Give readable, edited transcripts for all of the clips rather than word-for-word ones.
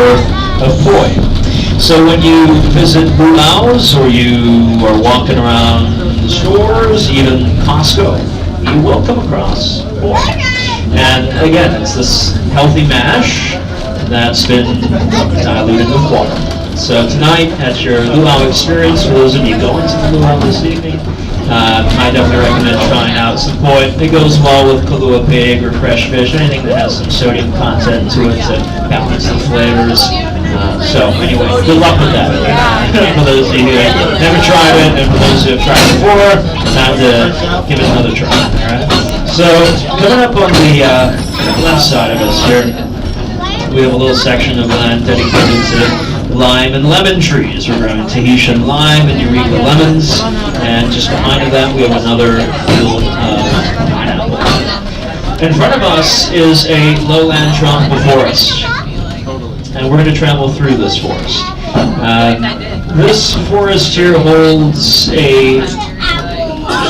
flavor of poi. So when you visit Luau's or you are walking around the stores, even Costco, you will come across poi. And again, it's this healthy mash that's been diluted with water. So tonight, at your luau experience, for those of you going to the luau this evening, I definitely recommend trying out some poi. It goes well with kalua pig or fresh fish, anything that has some sodium content to it to balance the flavors. So anyway, good luck with that. For those of you who have never tried it, and for those who have tried it before, time to give it another try. All right. So coming up on the left side of us here, we have a little section of land dedicated to lime and lemon trees. We're growing Tahitian lime and Eureka lemons, and just behind that we have another field of pineapple. In front of us is a lowland tropical forest, and we're going to travel through this forest. This forest here holds a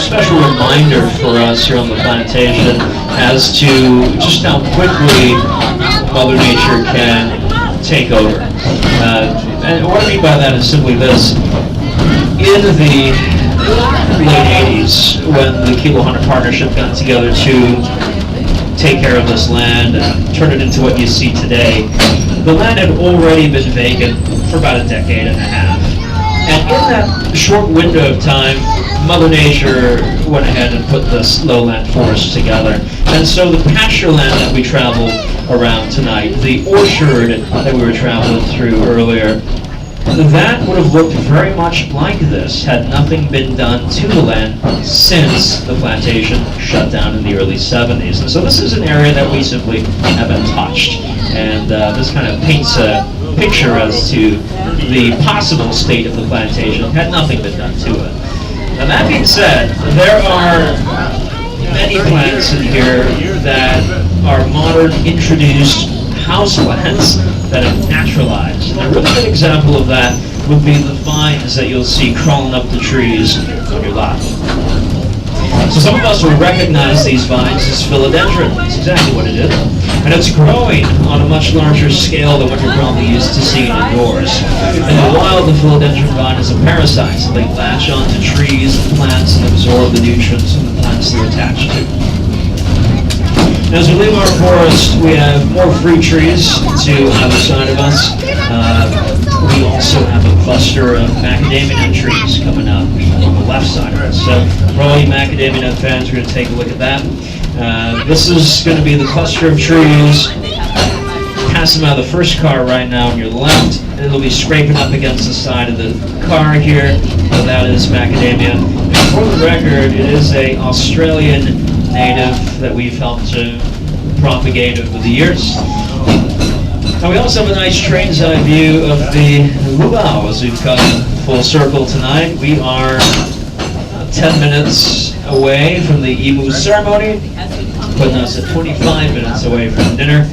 special reminder for us here on the plantation as to just how quickly Mother Nature can take over. And what I mean by that is simply this. In the late 80s, when the Kilo Hunter Partnership got together to take care of this land and turn it into what you see today, the land had already been vacant for about a decade and a half. And in that short window of time, Mother Nature went ahead and put this lowland forest together. And so the pasture land that we traveled around tonight, the orchard that we were traveling through earlier, that would have looked very much like this had nothing been done to the land since the plantation shut down in the early 70s. And so this is an area that we simply haven't touched. And this kind of paints a picture as to the possible state of the plantation had nothing been done to it. Now that being said, there are many plants in here that are modern introduced house plants that have naturalized. And a really good example of that would be the vines that you'll see crawling up the trees on your lap. So some of us will recognize these vines as philodendron. That's exactly what it is. And it's growing on a much larger scale than what you're probably used to seeing indoors. In the wild, the philodendron vine is a parasite, so they latch onto trees and plants and absorb the nutrients from the plants they're attached to. As we leave our forest, we have more fruit trees to either side of us. We also have a cluster of macadamia nut trees coming up on the left side of us. So for all you macadamia nut fans, we're going to take a look at that. This is going to be the cluster of trees. Passing out of the first car right now on your left. It'll be scraping up against the side of the car here. So that is macadamia. And for the record, it is an Australian native that we've helped to propagate over the years. Now we also have a nice train's eye view of the luau as we've come full circle tonight. We are 10 minutes away from the imu ceremony, putting us at 25 minutes away from dinner.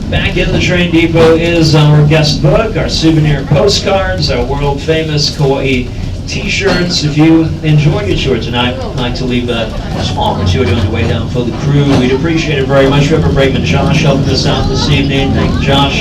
Back in the train depot is our guest book, our souvenir postcards, our world famous Kauai t-shirts. If you enjoyed your tour tonight, I'd like to leave a small gratuity on your way down for the crew. We'd appreciate it very much. Reverend Brakeman Josh helping us out this evening. Thank you, Josh.